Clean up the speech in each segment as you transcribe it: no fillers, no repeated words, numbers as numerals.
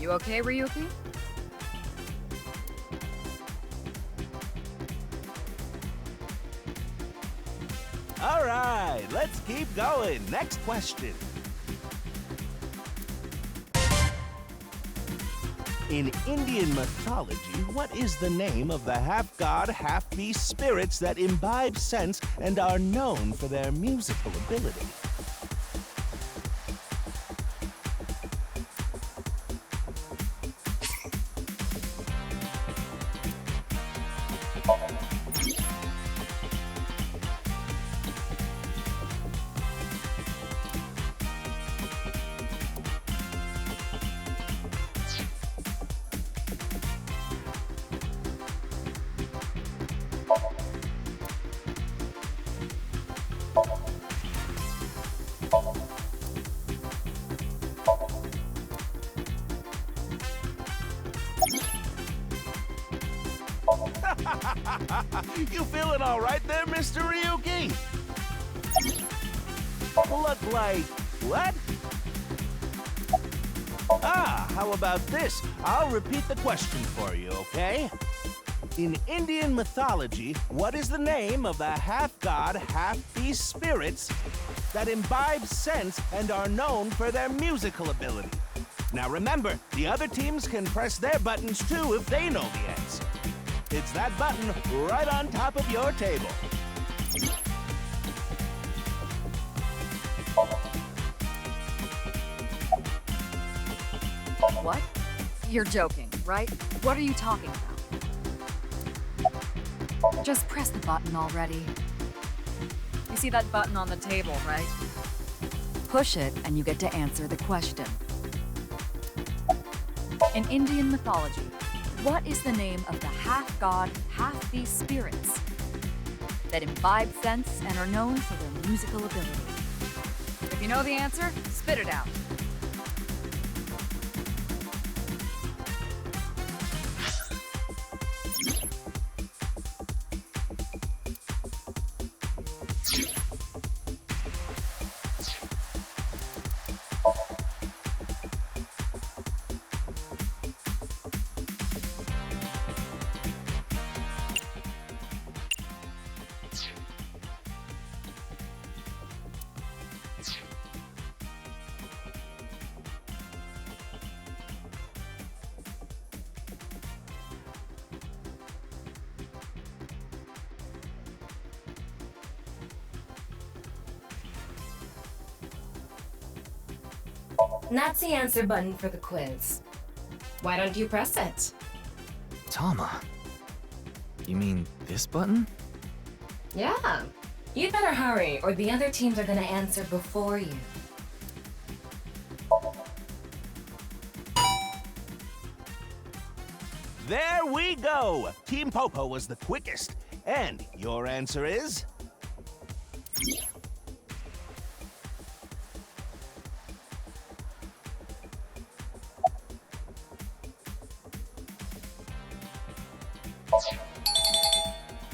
You okay, Ryuki? All right, let's keep going. Next question. In Indian mythology, what is the name of the half-god, half-beast spirits that imbibe sense and are known for their musical ability? You feeling all right there, Mr. Ryuki? Look like what? Ah, how about this? I'll repeat the question for you, okay? In Indian mythology, what is the name of the half-god, half-beast spirits that imbibe sense and are known for their musical ability? Now remember, the other teams can press their buttons too if they know the answer. It's that button right on top of your table. What? You're joking, right? What are you talking about? Just press the button already. You see that button on the table, right? Push it and you get to answer the question. In Indian mythology, what is the name of the half-god, half-beast spirits that imbibe sense and are known for their musical ability? If you know the answer, spit it out. That's the answer button for the quiz. Why don't you press it? Tama. You mean this button? Yeah. You'd better hurry, or the other teams are gonna answer before you. There we go! Team Popo was the quickest. And your answer is?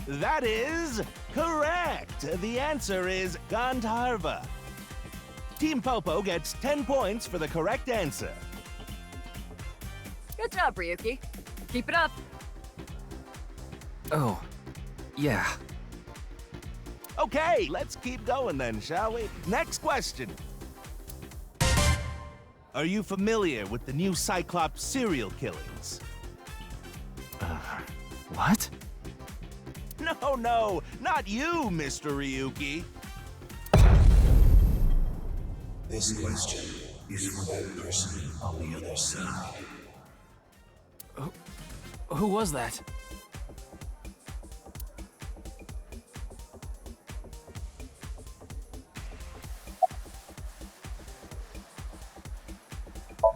That is correct. The answer is Gandharva. Team Popo gets 10 points for the correct answer. Good job, Ryuki. Keep it up. Oh, yeah. Okay, let's keep going then, shall we? Next question. Are you familiar with the new Cyclops serial killings? What? No, not you, Mr. Ryuki. This question is for that person on the other side. Who was that?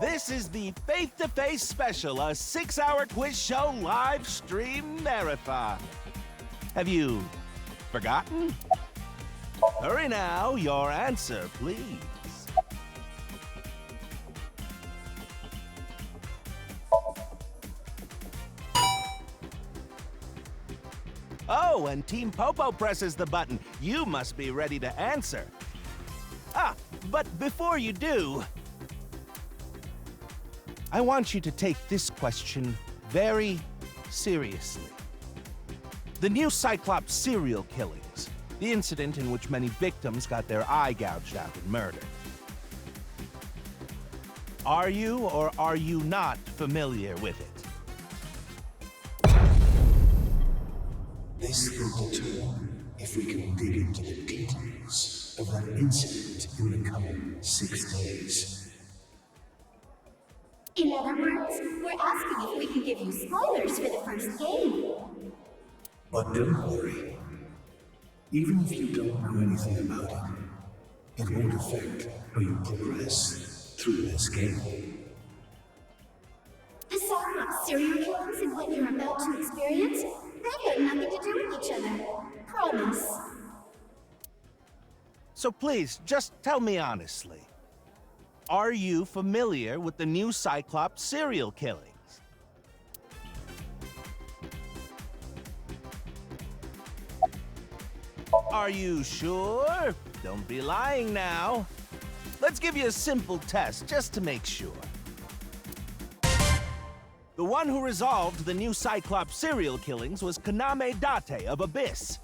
This is the Face-to-Face Special, a 6-hour quiz show live stream marathon. Have you forgotten? Hurry now, your answer, please. Oh, and Team Popo presses the button. You must be ready to answer. But before you do, I want you to take this question very seriously. The new Cyclops serial killings, the incident in which many victims got their eye gouged out and murdered. Are you or are you not familiar with it? This will determine if we can dig into the details of that incident in the coming 6 days. In other words, we're asking if we can give you spoilers for the first game. But don't worry. Even if you don't know anything about it, it won't affect how you progress through this game. The Somnium serial killings and what you're about to experience, they've got nothing to do with each other. Promise. So please, just tell me honestly. Are you familiar with the new Cyclops serial killings? Are you sure? Don't be lying now. Let's give you a simple test just to make sure. The one who resolved the new Cyclops serial killings was Kaname Date of Abyss.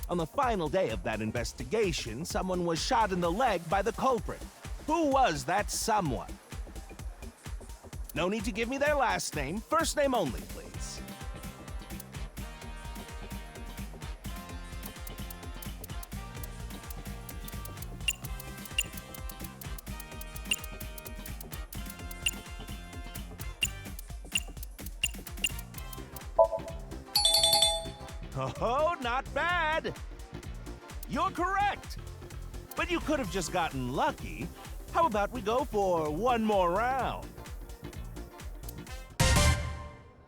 On the final day of that investigation, someone was shot in the leg by the culprit. Who was that someone? No need to give me their last name, first name only, please. Oh, not bad. You're correct. But you could have just gotten lucky. How about we go for one more round?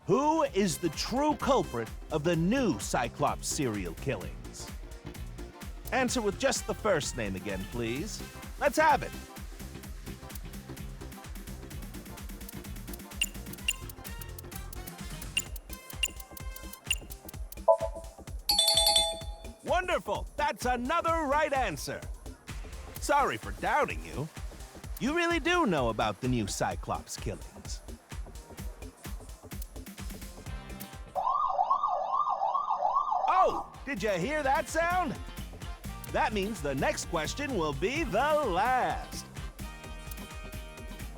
Who is the true culprit of the new Cyclops serial killings? Answer with just the first name again, please. Let's have it. Wonderful! That's another right answer. Sorry for doubting you. You really do know about the new Cyclops killings. Oh, did you hear that sound? That means the next question will be the last.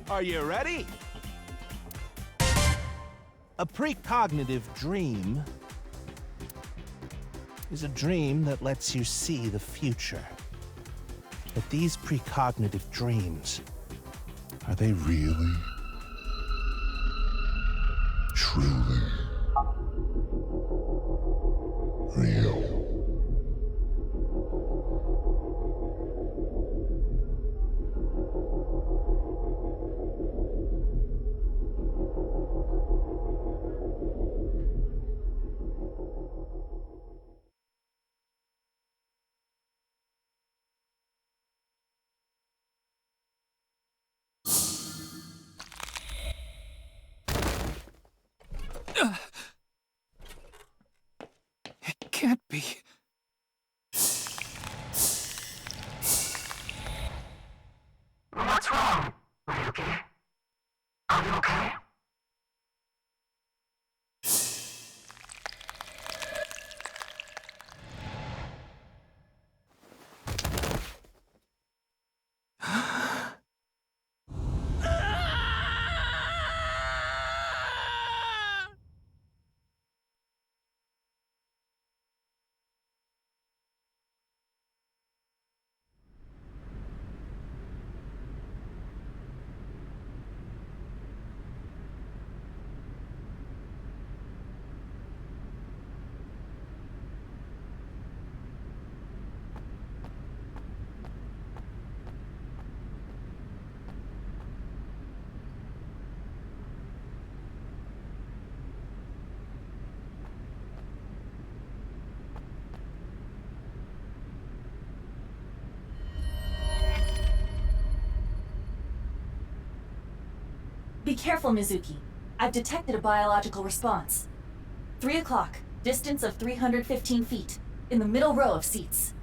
Are you ready? A precognitive dream is a dream that lets you see the future. But these precognitive dreams, are they really, truly real? Be careful, Mizuki. I've detected a biological response. 3 o'clock, distance of 315 feet, in the middle row of seats.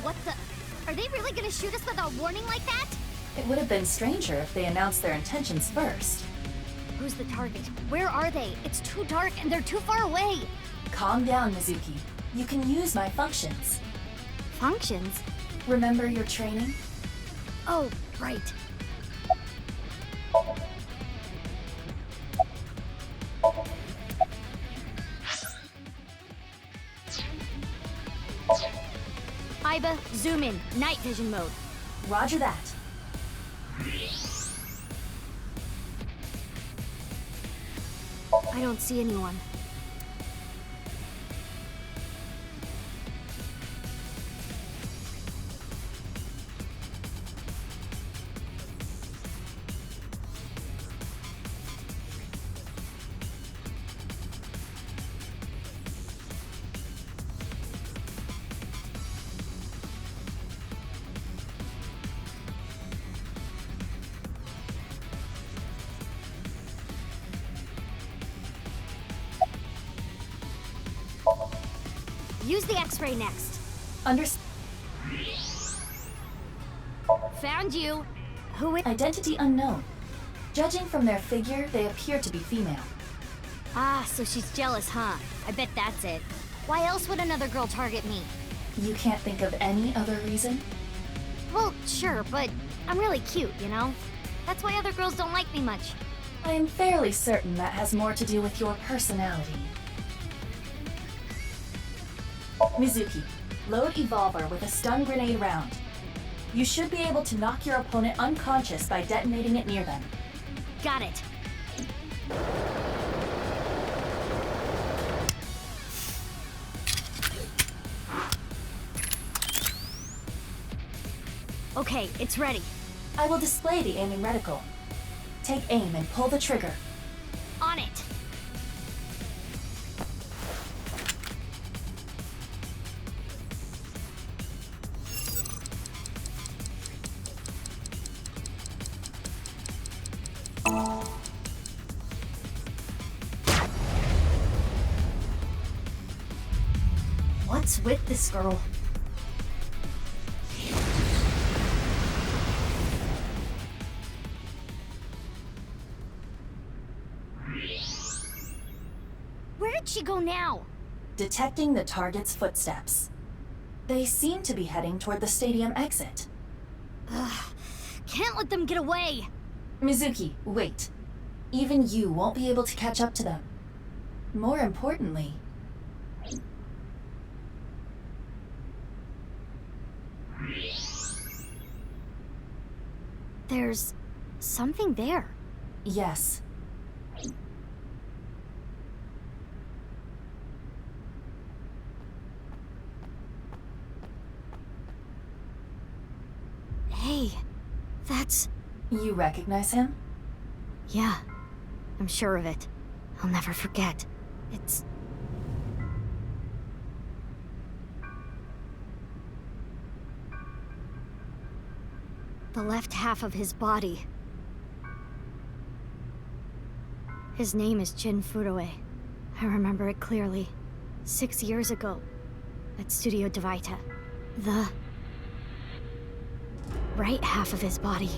What the? Are they really gonna shoot us without warning like that? It would have been stranger if they announced their intentions first. Who's the target? Where are they? It's too dark and they're too far away. Calm down, Mizuki. You can use my functions. Functions? Remember your training? Oh, right. Iba, zoom in. Night vision mode. Roger that. I don't see anyone. Use the X-ray next. Found you. Who is... Identity unknown. Judging from their figure, they appear to be female. Ah, so she's jealous, huh? I bet that's it. Why else would another girl target me? You can't think of any other reason? Well, sure, but I'm really cute, you know? That's why other girls don't like me much. I am fairly certain that has more to do with your personality. Mizuki, load Evolver with a stun grenade round. You should be able to knock your opponent unconscious by detonating it near them. Got it. Okay, it's ready. I will display the aiming reticle. Take aim and pull the trigger. On it. What's with this girl? Where did she go now? Detecting the target's footsteps. They seem to be heading toward the stadium exit. Ugh, can't let them get away. Mizuki, wait. Even you won't be able to catch up to them. More importantly... There's something there. Yes. Hey, that's... You recognize him? Yeah, I'm sure of it. I'll never forget. It's... the left half of his body. His name is Jin Furue. I remember it clearly. 6 years ago, at Studio Devaita. The right half of his body.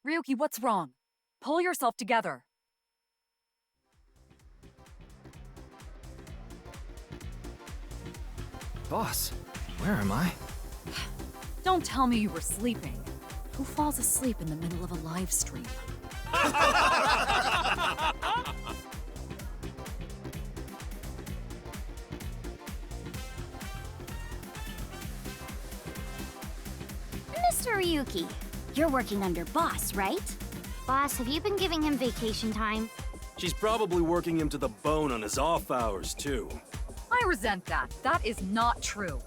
Ryuki, what's wrong? Pull yourself together. Boss, where am I? Don't tell me you were sleeping. Who falls asleep in the middle of a live stream? Mr. Ryuki, you're working under Boss, right? Boss, have you been giving him vacation time? She's probably working him to the bone on his off hours, too. I resent that. That is not true.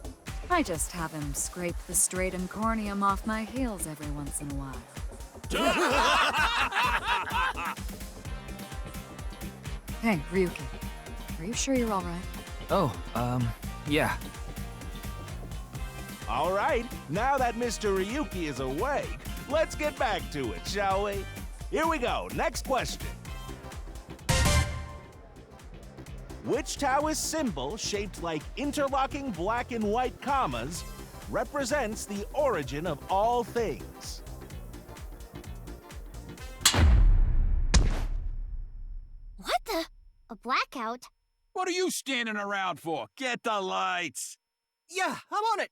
I just have him scrape the stratum corneum off my heels every once in a while. Hey, Ryuki. Are you sure you're all right? Oh, yeah. All right, now that Mr. Ryuki is awake, let's get back to it, shall we? Here we go, next question. Which Taoist symbol, shaped like interlocking black and white commas, represents the origin of all things? What the? A blackout? What are you standing around for? Get the lights! Yeah, I'm on it.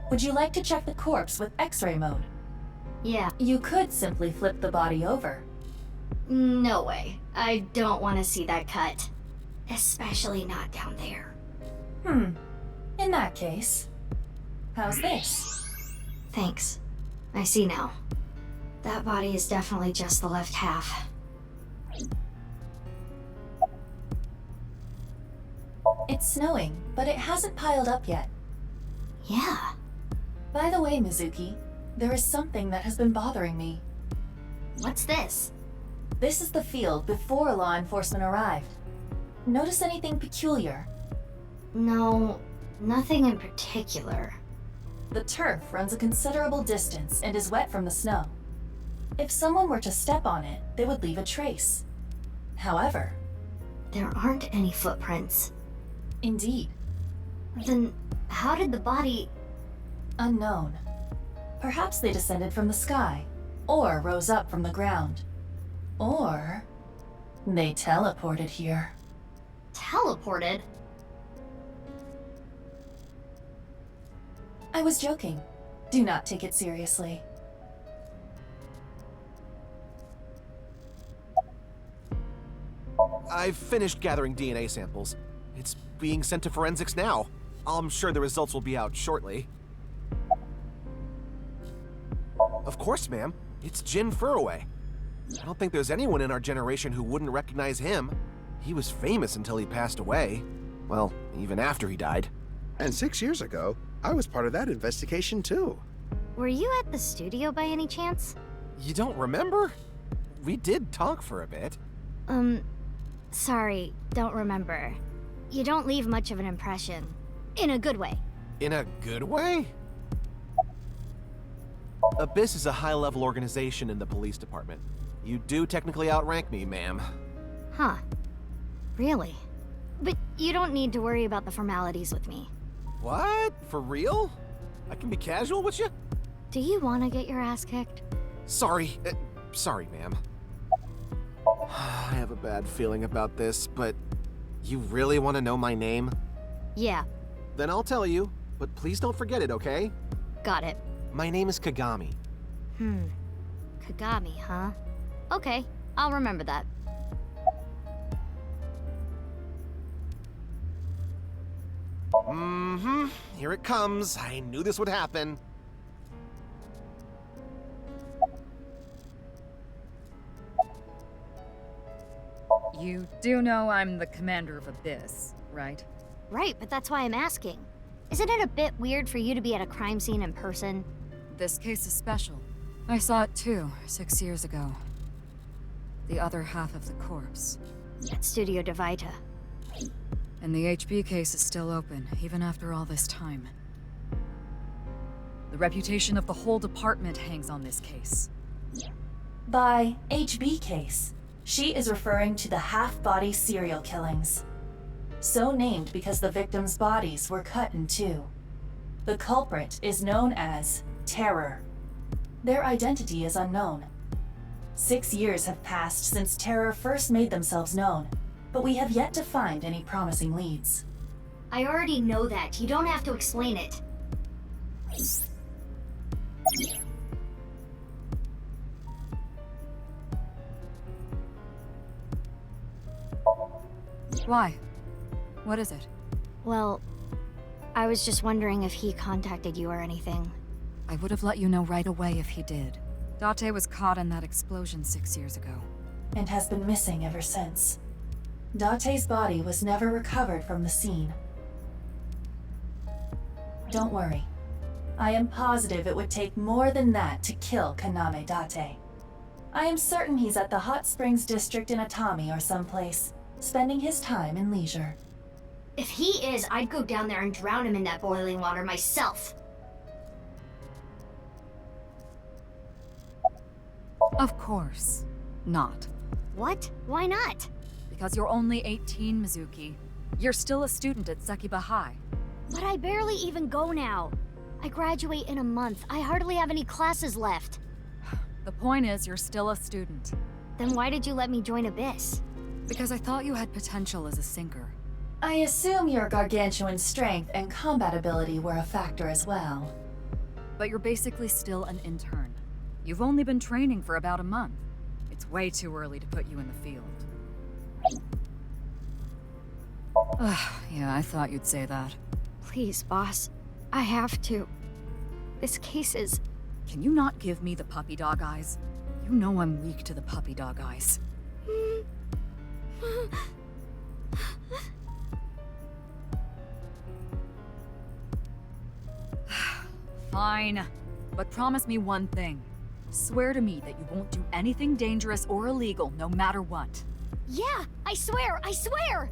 Would you like to check the corpse with X-ray mode? Yeah. You could simply flip the body over. No way. I don't want to see that cut. Especially not down there. In that case, how's this? Thanks. I see now. That body is definitely just the left half. It's snowing, but it hasn't piled up yet. Yeah. By the way, Mizuki, there is something that has been bothering me. What's this? This is the field before law enforcement arrived. Notice anything peculiar? No, nothing in particular. The turf runs a considerable distance and is wet from the snow. If someone were to step on it, they would leave a trace. However, There aren't any footprints. indeed, Then how did the body... unknown. Perhaps they descended from the sky, or rose up from the ground. Or they teleported here. teleported? I was joking. Do not take it seriously. I've finished gathering DNA samples. It's being sent to forensics now. I'm sure the results will be out shortly. Of course, ma'am. It's Jin Furroway. I don't think there's anyone in our generation who wouldn't recognize him. He was famous until he passed away. Well, even after he died. And 6 years ago, I was part of that investigation too. Were you at the studio by any chance? You don't remember? We did talk for a bit. Sorry, don't remember. You don't leave much of an impression. In a good way. In a good way? Abyss is a high-level organization in the police department. You do technically outrank me, ma'am. Huh. Really? But you don't need to worry about the formalities with me. What? For real? I can be casual with you? Do you want to get your ass kicked? Sorry. Sorry, ma'am. I have a bad feeling about this, but you really want to know my name? Yeah, Then I'll tell you, but please don't forget it, okay? got it. My name is Kagami. Kagami, huh? Okay, I'll remember that. Mm-hmm. Here it comes. I knew this would happen. You do know I'm the commander of Abyss, right? Right, but that's why I'm asking. Isn't it a bit weird for you to be at a crime scene in person? This case is special. I saw it too, 6 years ago. The other half of the corpse. At Studio Devita. And the HB case is still open, even after all this time. The reputation of the whole department hangs on this case. By HB case, she is referring to the half-body serial killings. So named because the victims' bodies were cut in two. The culprit is known as Terror. Their identity is unknown. 6 years have passed since Terror first made themselves known, but we have yet to find any promising leads. I already know that. You don't have to explain it. Why? What is it? Well, I was just wondering if he contacted you or anything. I would have let you know right away if he did. Date was caught in that explosion 6 years ago. And has been missing ever since. Date's body was never recovered from the scene. Don't worry. I am positive it would take more than that to kill Kaname Date. I am certain he's at the Hot Springs District in Atami or someplace, spending his time in leisure. If he is, I'd go down there and drown him in that boiling water myself. Of course. Not. What? Why not? Because you're only 18, Mizuki. You're still a student at Sekiba High. But I barely even go now. I graduate in a month. I hardly have any classes left. The point is, you're still a student. Then why did you let me join Abyss? Because I thought you had potential as a sinker. I assume your gargantuan strength and combat ability were a factor as well. But you're basically still an intern. You've only been training for about a month. It's way too early to put you in the field. Yeah, I thought you'd say that. Please, boss. I have to. This case is... Can you not give me the puppy dog eyes? You know I'm weak to the puppy dog eyes. Fine. But promise me one thing. Swear to me that you won't do anything dangerous or illegal, no matter what. Yeah, I swear, I swear!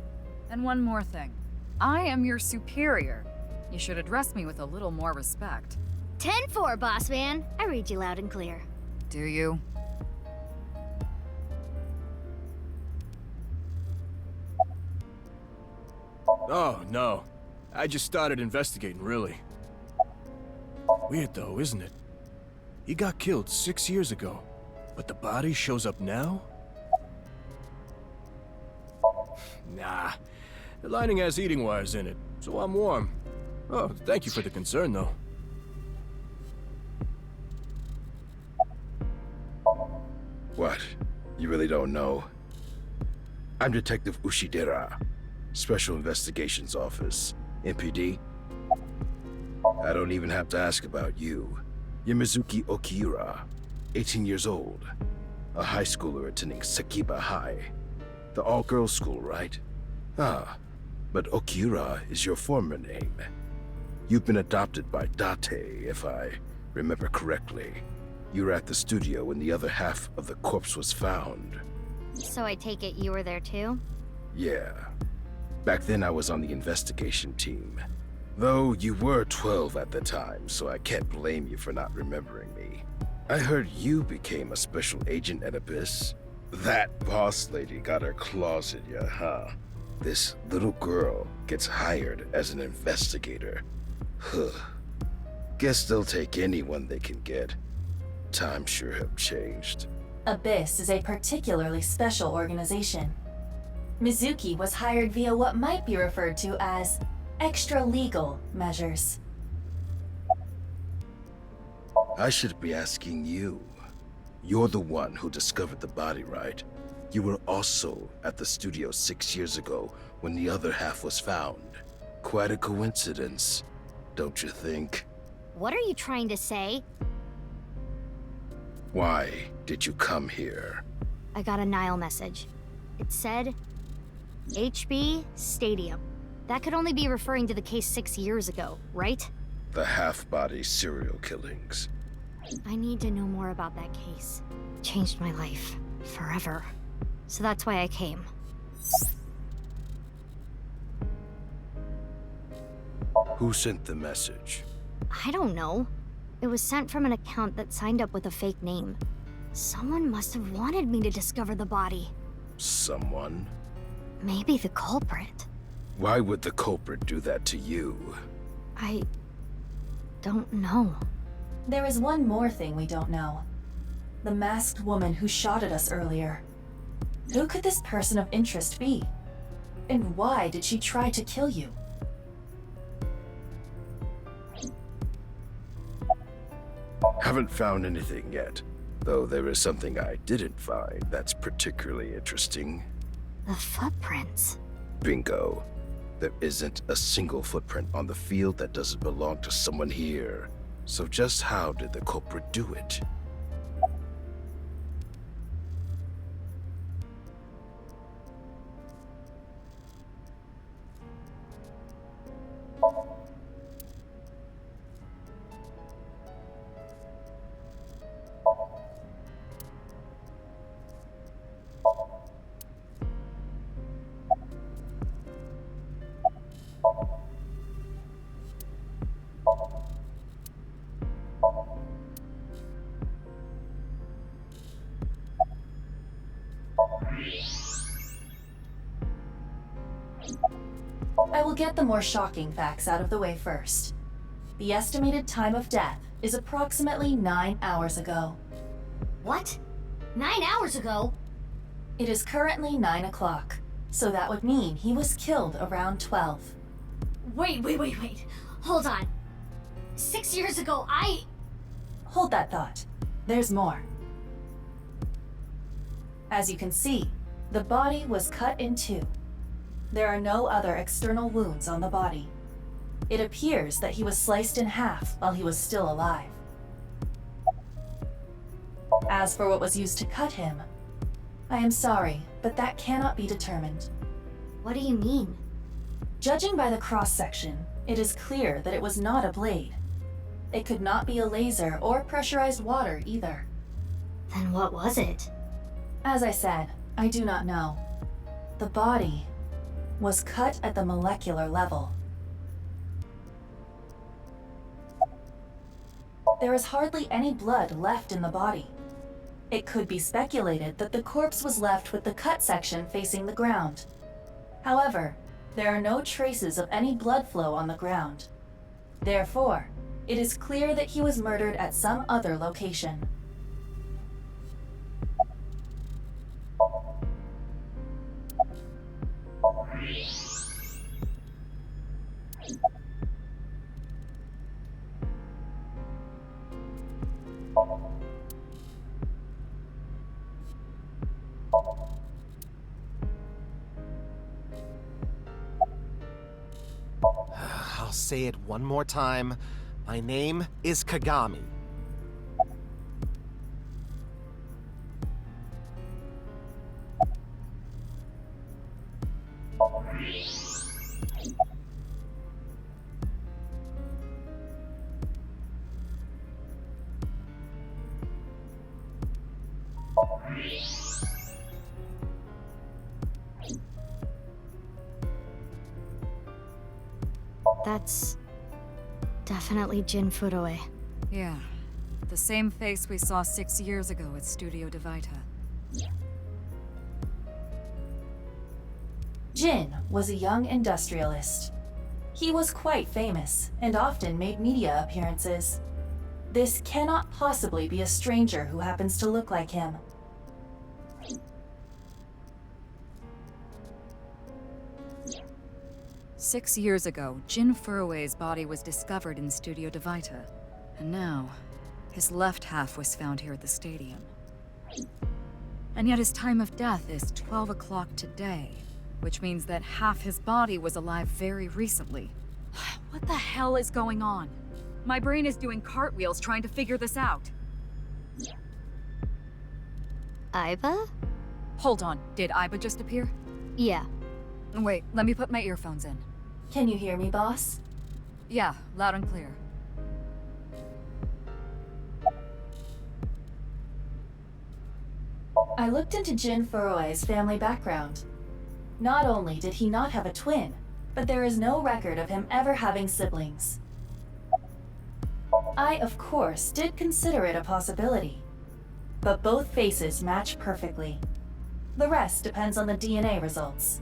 And one more thing. I am your superior. You should address me with a little more respect. 10-4, boss man. I read you loud and clear. Do you? Oh, no. I just started investigating, really. Weird though, isn't it? He got killed 6 years ago, but the body shows up now? Nah. The lining has heating wires in it, so I'm warm. Oh, thank you for the concern, though. What? You really don't know? I'm Detective Ushidera, Special Investigations Office, MPD. I don't even have to ask about you. You're Mizuki Okiura, 18 years old, a high schooler attending Sekiba High, the all-girls school, right? Ah, but Okiura is your former name. You've been adopted by Date, if I remember correctly. You were at the studio when the other half of the corpse was found. So I take it you were there too? Yeah. Back then I was on the investigation team. Though you were 12 at the time, so I can't blame you for not remembering me. I heard you became a special agent at Abyss. That boss lady got her claws in you, huh? This little girl gets hired as an investigator. Huh. Guess they'll take anyone they can get. Times sure have changed. Abyss is a particularly special organization. Mizuki was hired via what might be referred to as extra-legal measures. I should be asking you. You're the one who discovered the body, right? You were also at the studio 6 years ago when the other half was found. quite a coincidence, don't you think? What are you trying to say? Why did you come here? I got a Nile message. It said, HB Stadium. That could only be referring to the case 6 years ago, right? The half-body serial killings. I need to know more about that case. It changed my life. Forever. So that's why I came. Who sent the message? I don't know. It was sent from an account that signed up with a fake name. Someone must have wanted me to discover the body. Someone? Maybe the culprit. Why would the culprit do that to you? I don't know. There is one more thing we don't know. The masked woman who shot at us earlier. Who could this person of interest be? And why did she try to kill you? Haven't found anything yet, though there is something I didn't find that's particularly interesting. The footprints. Bingo. There isn't a single footprint on the field that doesn't belong to someone here. So just how did the culprit do it? I will get the more shocking facts out of the way first. The estimated time of death is approximately 9 hours ago. What? 9 hours ago? It is currently 9 o'clock, so that would mean he was killed around 12. Wait. Hold on. 6 years ago, Hold that thought. There's more. As you can see, the body was cut in two. There are no other external wounds on the body. It appears that he was sliced in half while he was still alive. As for what was used to cut him, I am sorry, but that cannot be determined. What do you mean? Judging by the cross-section, it is clear that it was not a blade. It could not be a laser or pressurized water either. Then what was it? As I said, I do not know. The body was cut at the molecular level. There is hardly any blood left in the body. It could be speculated that the corpse was left with the cut section facing the ground. However, there are no traces of any blood flow on the ground. Therefore, it is clear that he was murdered at some other location. I'll say it one more time. My name is Kagami. That's definitely Jin Furue. Yeah. The same face we saw 6 years ago at Studio Devita. Jin was a young industrialist. He was quite famous and often made media appearances. This cannot possibly be a stranger who happens to look like him. Six years ago, Jin Furue's body was discovered in Studio Devita. And now, his left half was found here at the stadium. And yet his time of death is 12 o'clock today, which means that half his body was alive very recently. What the hell is going on? My brain is doing cartwheels trying to figure this out. Iva? Hold on, did Iba just appear? Yeah. Wait, let me put my earphones in. Can you hear me, boss? Yeah, loud and clear. I looked into Jin Furue's family background. Not only did he not have a twin, but there is no record of him ever having siblings. I, of course, did consider it a possibility. But both faces match perfectly. The rest depends on the DNA results.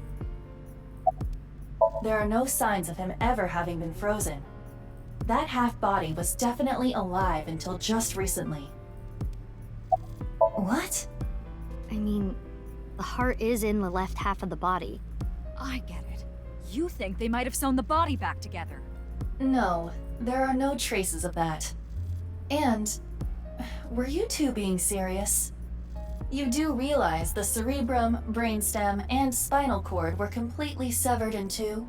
There are no signs of him ever having been frozen. That half-body was definitely alive until just recently. What? I mean, the heart is in the left half of the body. I get it. You think they might have sewn the body back together. No, there are no traces of that. And, were you two being serious? You do realize the cerebrum, brainstem, and spinal cord were completely severed in two?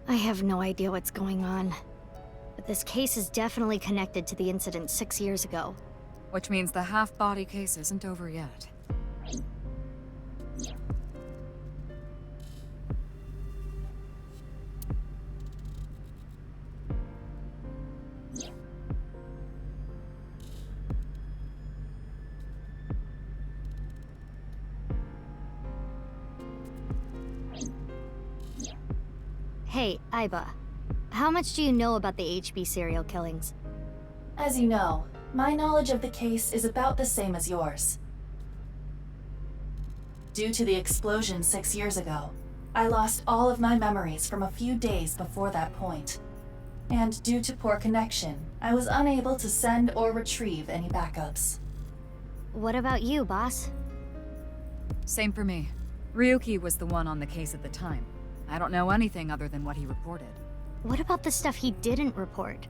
I have no idea what's going on. But this case is definitely connected to the incident 6 years ago. Which means the half-body case isn't over yet. Hey, Iba. How much do you know about the HB serial killings? As you know, my knowledge of the case is about the same as yours. Due to the explosion 6 years ago, I lost all of my memories from a few days before that point. And due to poor connection, I was unable to send or retrieve any backups. What about you, boss? Same for me. Ryuki was the one on the case at the time. I don't know anything other than what he reported. What about the stuff he didn't report?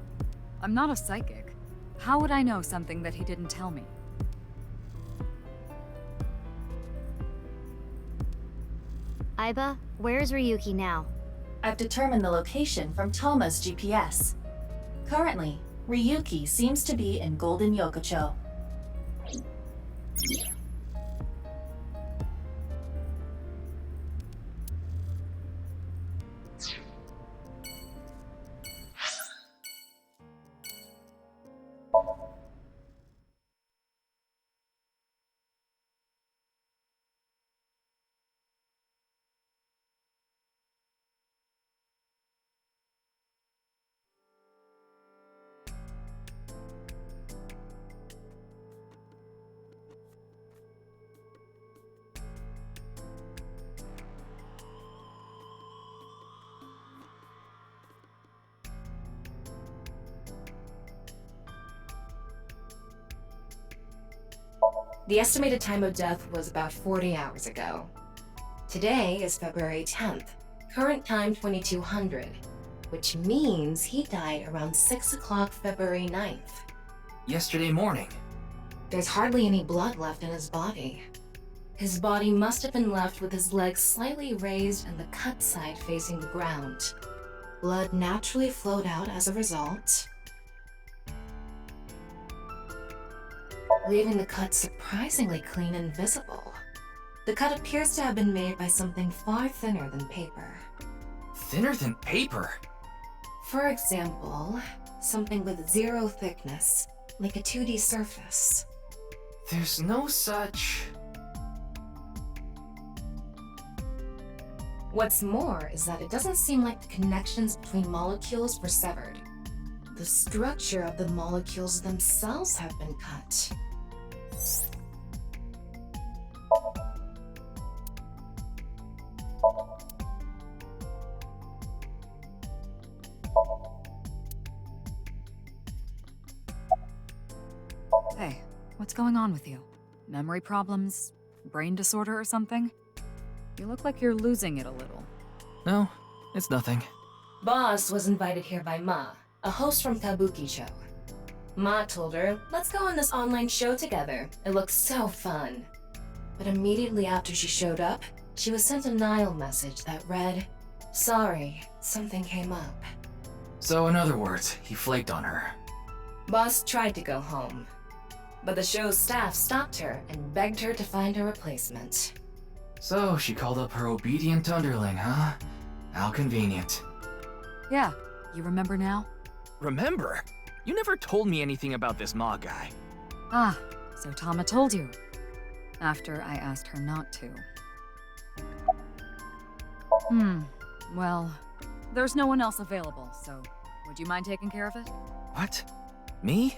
I'm not a psychic. How would I know something that he didn't tell me? Iba, where's Ryuki now? I've determined the location from Toma's GPS. Currently, Ryuki seems to be in Golden Yokocho. The estimated time of death was about 40 hours ago. Today is February 10th, current time 2200, which means he died around 6 o'clock February 9th. Yesterday morning. There's hardly any blood left in his body. His body must have been left with his legs slightly raised and the cut side facing the ground. Blood naturally flowed out as a result, leaving the cut surprisingly clean and visible. The cut appears to have been made by something far thinner than paper. Thinner than paper? For example, something with 0 thickness, like a 2D surface. There's no such... What's more is that it doesn't seem like the connections between molecules were severed. The structure of the molecules themselves have been cut. Hey, what's going on with you? Memory problems? Brain disorder or something? You look like you're losing it a little. No, it's nothing. Boss was invited here by Ma, a host from Kabuki show. Ma told her, let's go on this online show together. It looks so fun. but immediately after she showed up, she was sent a Nile message that read, "Sorry, something came up." So in other words, he flaked on her. Boss tried to go home, but the show's staff stopped her and begged her to find a replacement. So she called up her obedient underling, huh? How convenient. Yeah, you remember now? Remember? You never told me anything about this Ma guy. Ah, so Tama told you. After I asked her not to. Well, there's no one else available, so would you mind taking care of it? What? Me?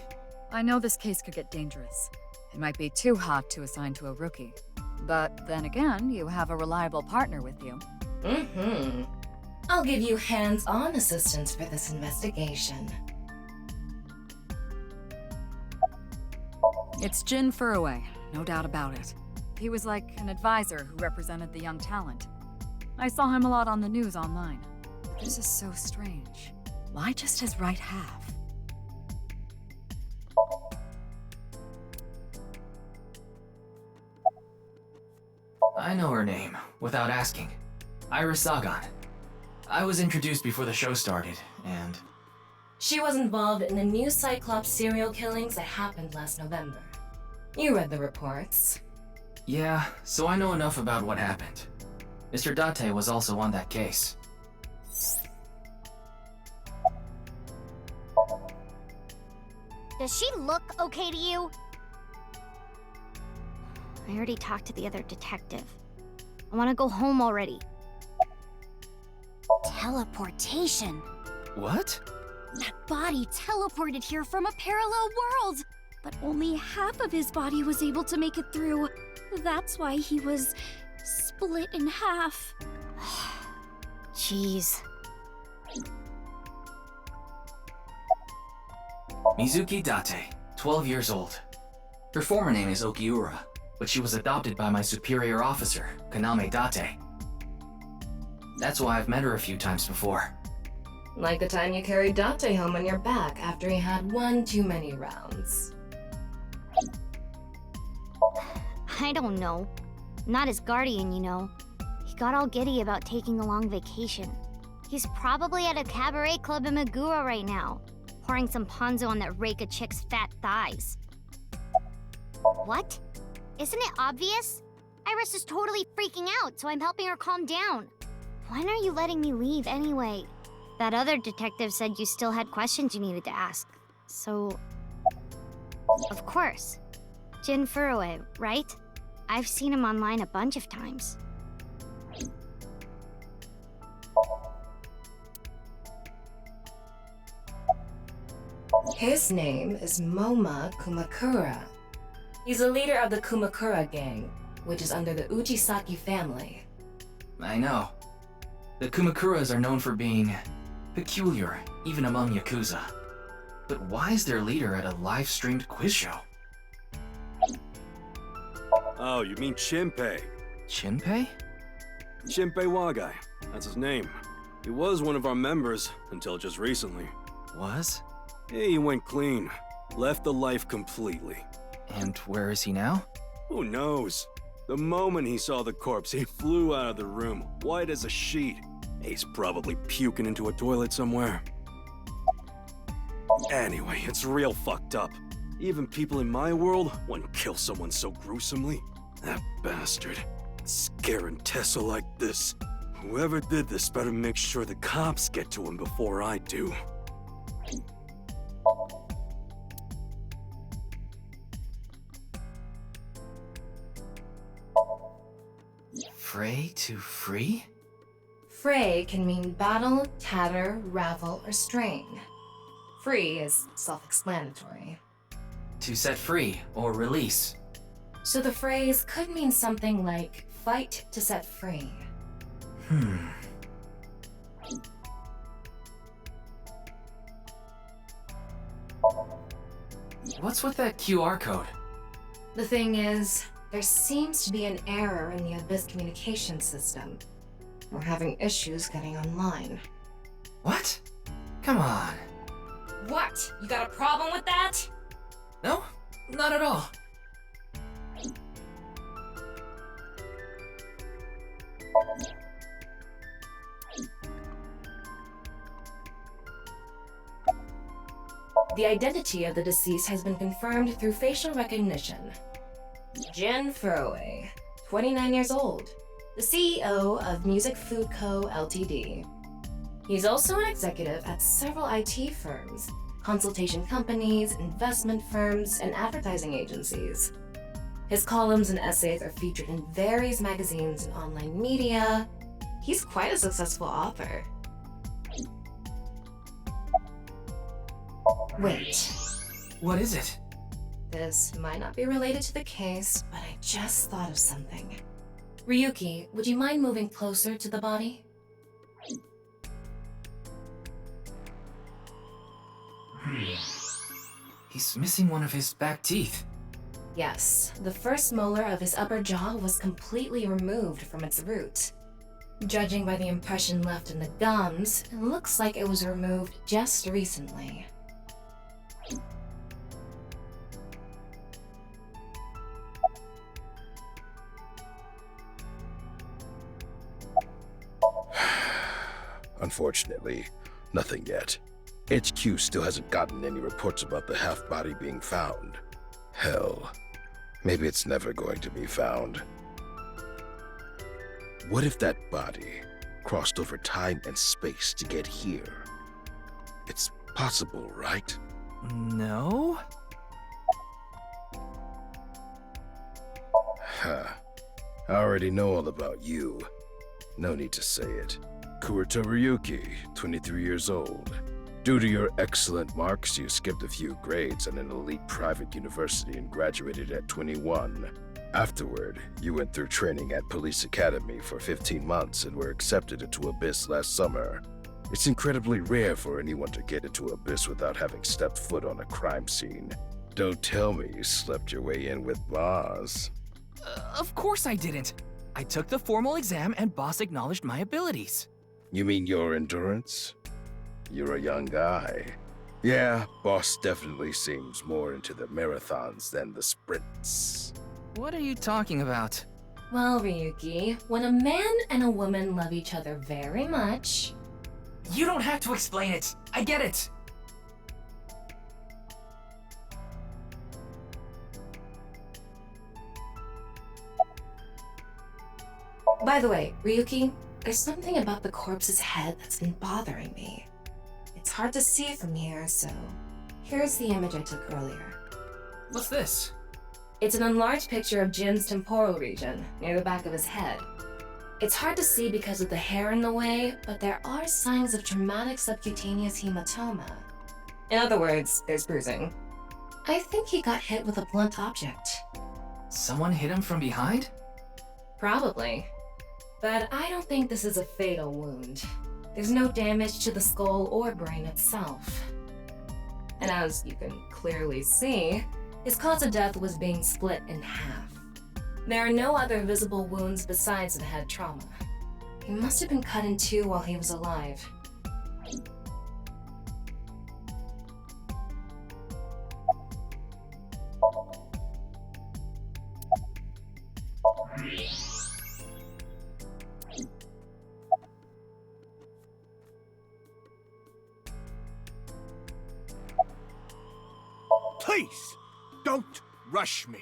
I know this case could get dangerous. It might be too hot to assign to a rookie. But then again, you have a reliable partner with you. I'll give you hands-on assistance for this investigation. It's Jin Furroway, no doubt about it. He was like an advisor who represented the young talent. I saw him a lot on the news online. But this is so strange. Why just his right half? I know her name, without asking. Iris Sagan. I was introduced before the show started, and... She was involved in the new Cyclops serial killings that happened last November. You read the reports. Yeah, so I know enough about what happened. Mr. Date was also on that case. Does she look okay to you? I already talked to the other detective. I want to go home already. Teleportation. What? That body teleported here from a parallel world! But only half of his body was able to make it through. That's why he was split in half. Jeez. Mizuki Date, 12 years old. Her former name is Okiura, but she was adopted by my superior officer, Kaname Date. That's why I've met her a few times before. Like the time you carried Date home on your back after he had one too many rounds. I don't know. Not his guardian, you know. He got all giddy about taking a long vacation. He's probably at a cabaret club in Meguro right now, pouring some ponzu on that rake of chick's fat thighs. What? Isn't it obvious? Iris is totally freaking out, so I'm helping her calm down. When are you letting me leave anyway? That other detective said you still had questions you needed to ask. So... Of course. Jin Furroway, right? I've seen him online a bunch of times. His name is Moma Kumakura. He's a leader of the Kumakura gang, which is under the Ujisaki family. I know. The Kumakuras are known for being peculiar, even among Yakuza. But why is their leader at a live-streamed quiz show? Oh, you mean Shinpei. Shinpei? Shinpei Wagai. That's his name. He was one of our members until just recently. Was? Yeah, he went clean. Left the life completely. And where is he now? Who knows? The moment he saw the corpse, he flew out of the room, white as a sheet. He's probably puking into a toilet somewhere. Anyway, it's real fucked up. Even people in my world wouldn't kill someone so gruesomely. That bastard. Scaring Tessa like this. Whoever did this better make sure the cops get to him before I do. Fray to free? Fray can mean battle, tatter, ravel, or strain. Free is self-explanatory. To set free or release. So the phrase could mean something like fight to set free. What's with that QR code? The thing is, there seems to be an error in the Abyss communication system. We're having issues getting online. What? Come on. What? You got a problem with that? No, not at all. The identity of the deceased has been confirmed through facial recognition. Jin Furue, 29 years old, the CEO of Music Food Co. Ltd. He's also an executive at several IT firms, consultation companies, investment firms, and advertising agencies. His columns and essays are featured in various magazines and online media. He's quite a successful author. Wait. What is it? This might not be related to the case, but I just thought of something. Ryuki, would you mind moving closer to the body? He's missing one of his back teeth. Yes, the first molar of his upper jaw was completely removed from its root. Judging by the impression left in the gums, it looks like it was removed just recently. Unfortunately, nothing yet. HQ still hasn't gotten any reports about the half-body being found. Hell, maybe it's never going to be found. What if that body crossed over time and space to get here? It's possible, right? No? Huh. I already know all about you. No need to say it. Kurita Ryuki, 23 years old. Due to your excellent marks, you skipped a few grades at an elite private university and graduated at 21. Afterward, you went through training at Police Academy for 15 months and were accepted into Abyss last summer. It's incredibly rare for anyone to get into Abyss without having stepped foot on a crime scene. Don't tell me you slept your way in with Boss. Of course I didn't. I took the formal exam and Boss acknowledged my abilities. You mean your endurance? You're a young guy. Yeah, Boss definitely seems more into the marathons than the sprints. What are you talking about? Well, Ryuki, when a man and a woman love each other very much... You don't have to explain it. I get it. By the way, Ryuki, there's something about the corpse's head that's been bothering me. It's hard to see from here, so here's the image I took earlier. What's this? It's an enlarged picture of Jin's temporal region, near the back of his head. It's hard to see because of the hair in the way, but there are signs of traumatic subcutaneous hematoma. In other words, there's bruising. I think he got hit with a blunt object. Someone hit him from behind? Probably. But I don't think this is a fatal wound. There's no damage to the skull or brain itself. And as you can clearly see, his cause of death was being split in half. There are no other visible wounds besides the head trauma. He must have been cut in two while he was alive. Please, don't rush me.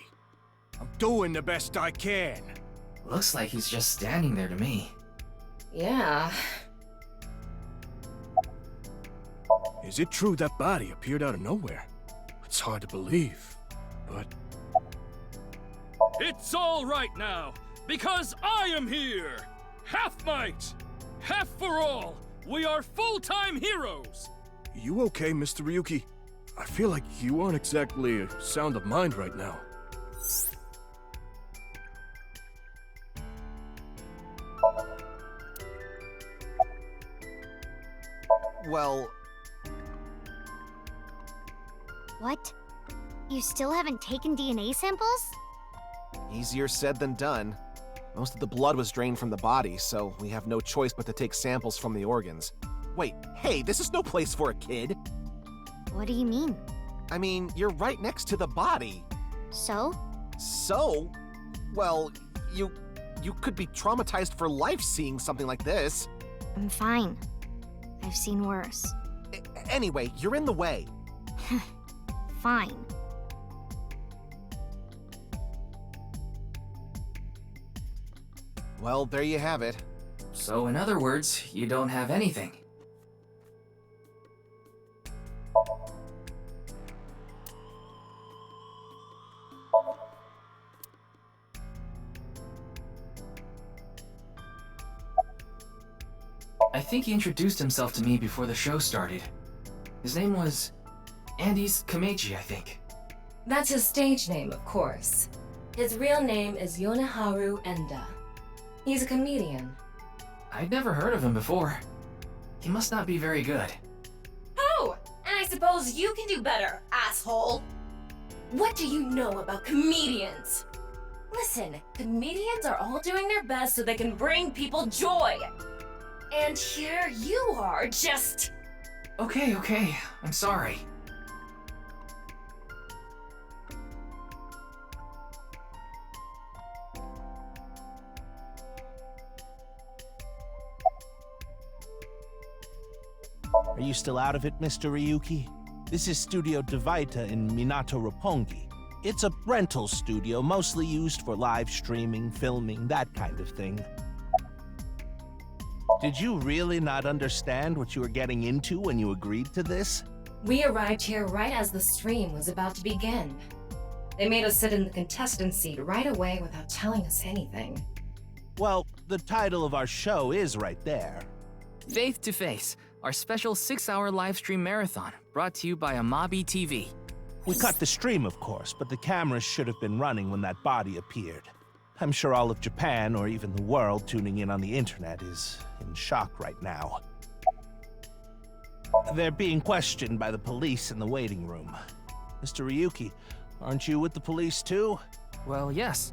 I'm doing the best I can. Looks like he's just standing there to me. Yeah. Is it true that body appeared out of nowhere? It's hard to believe, but... It's all right now, because I am here! Half might! Half for all! We are full-time heroes! You okay, Mr. Ryuki? I feel like you aren't exactly sound of mind right now. Well... What? You still haven't taken DNA samples? Easier said than done. Most of the blood was drained from the body, so we have no choice but to take samples from the organs. Wait, hey, this is no place for a kid! What do you mean? I mean, you're right next to the body. So? So? Well, you could be traumatized for life seeing something like this. I'm fine. I've seen worse. Anyway, you're in the way. Fine. Well, there you have it. So, in other words, you don't have anything. I think he introduced himself to me before the show started. His name was Andes Kameji, I think. That's his stage name, of course. His real name is Yoneharu Enda. He's a comedian. I'd never heard of him before. He must not be very good. Oh, and I suppose you can do better, asshole. What do you know about comedians? Listen, comedians are all doing their best so they can bring people joy. And here you are, just... Okay, I'm sorry. Are you still out of it, Mr. Ryuki? This is Studio Devaita in Minato Roppongi. It's a rental studio mostly used for live streaming, filming, that kind of thing. Did you really not understand what you were getting into when you agreed to this? We arrived here right as the stream was about to begin. They made us sit in the contestant seat right away without telling us anything. Well, the title of our show is right there. Faith to Face, our special 6-hour live stream marathon, brought to you by Amabi TV. We cut the stream, of course, but the cameras should have been running when that body appeared. I'm sure all of Japan, or even the world tuning in on the internet, is in shock right now. They're being questioned by the police in the waiting room. Mr. Ryuki, aren't you with the police too? Well, yes.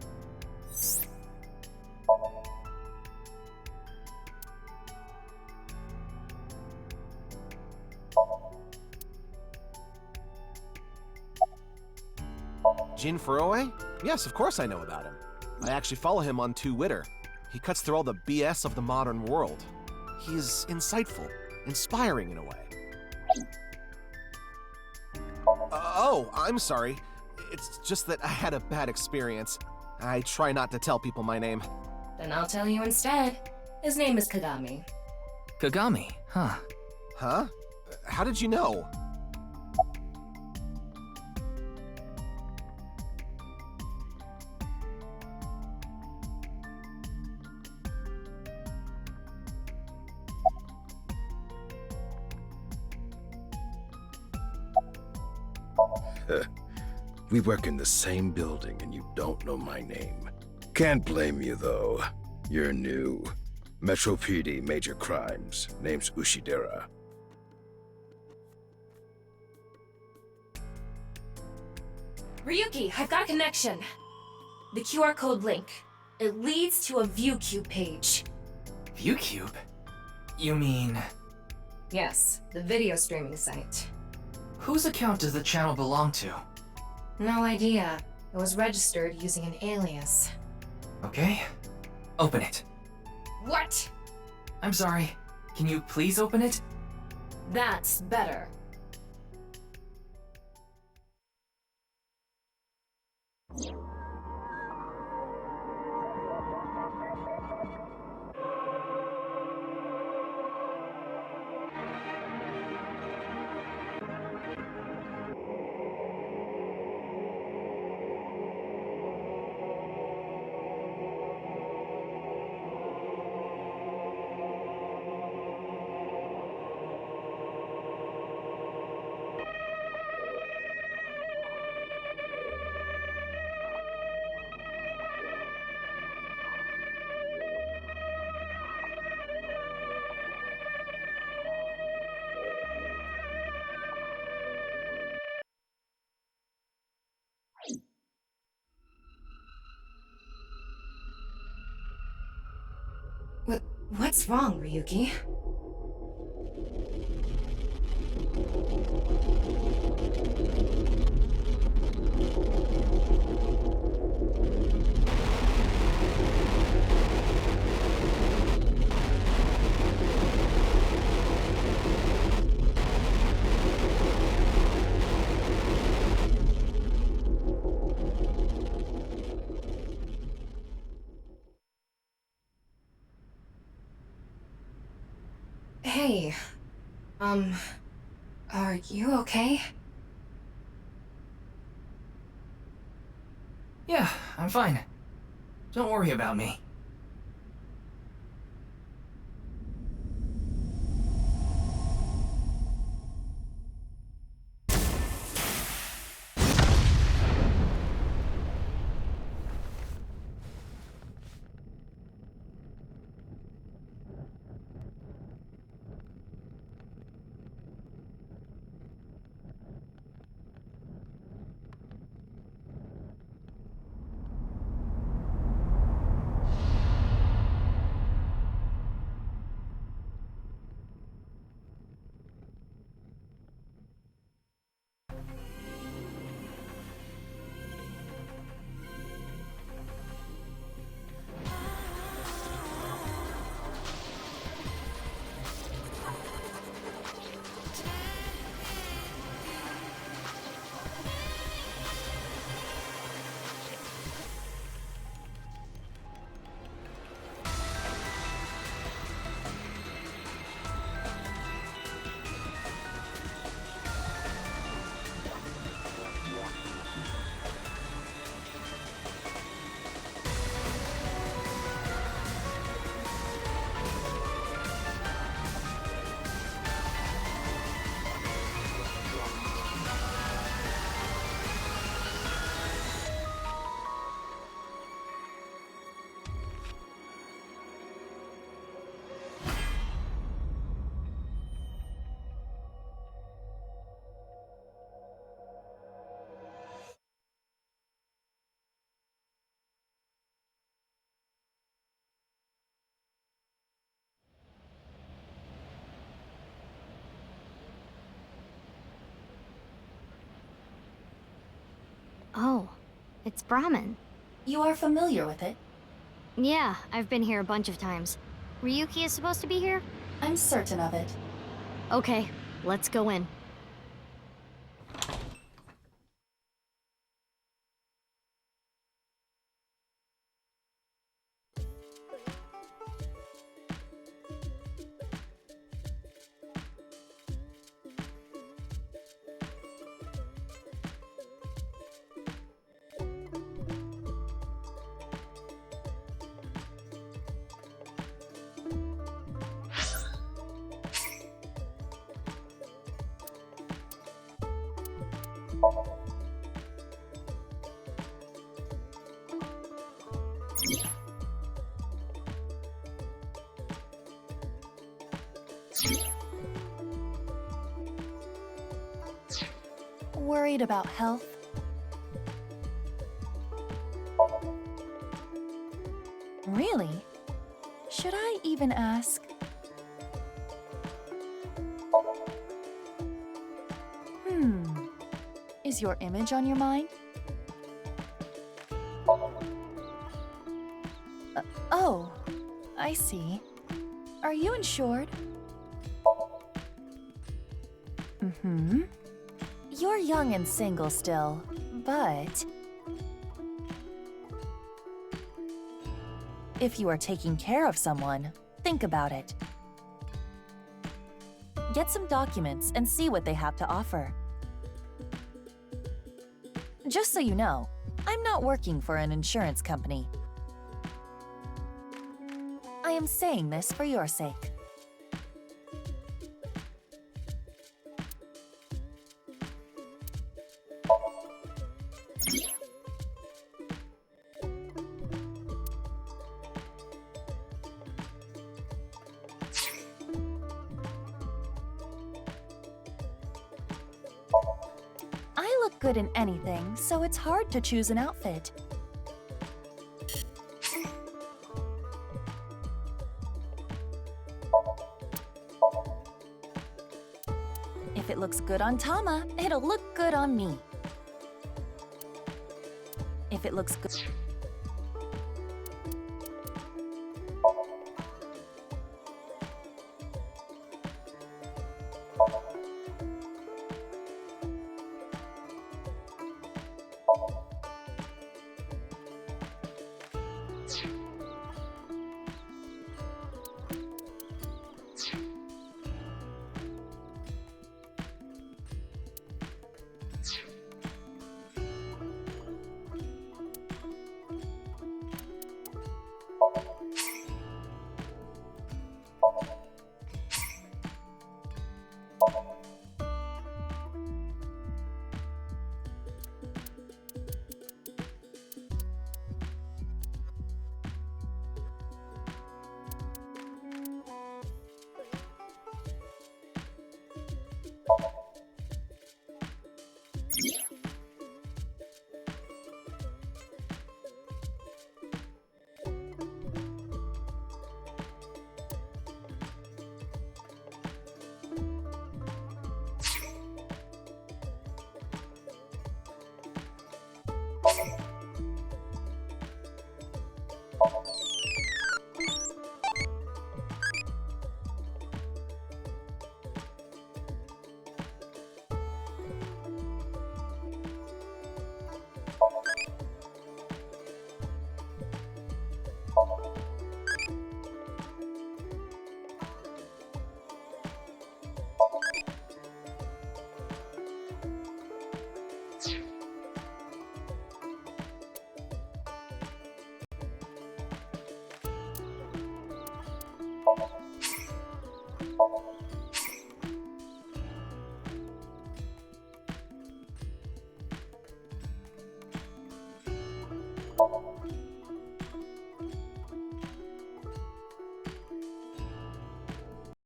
Jin Furue? Yes, of course I know about him. I actually follow him on Twitter. He cuts through all the BS of the modern world. He's insightful, inspiring in a way. Oh, I'm sorry. It's just that I had a bad experience. I try not to tell people my name. Then I'll tell you instead. His name is Kagami. Kagami, huh? Huh? How did you know? We work in the same building and you don't know my name. Can't blame you though. You're new. Metro PD, major crimes. Name's Ushidera. Ryuki, I've got a connection. The QR code link. It leads to a ViewCube page. ViewCube? You mean... Yes, the video streaming site. Whose account does the channel belong to? No idea. It was registered using an alias. Okay. Open it. What? I'm sorry. Can you please open it? That's better. What's wrong, Ryuki? Hey, are you okay? Yeah, I'm fine. Don't worry about me. Oh, it's Brahmin. You are familiar with it? Yeah, I've been here a bunch of times. Ryuki is supposed to be here? I'm certain of it. Okay, let's go in. Worried about health? Really? Should I even ask? Is your image on your mind? Oh, I see. Are you insured? Mm-hmm. You're young and single still, but if you are taking care of someone, think about it. Get some documents and see what they have to offer. Just so you know, I'm not working for an insurance company. I am saying this for your sake. I look good in anything, so it's hard to choose an outfit. If it looks good on Tama, it'll look good on me. If it looks good...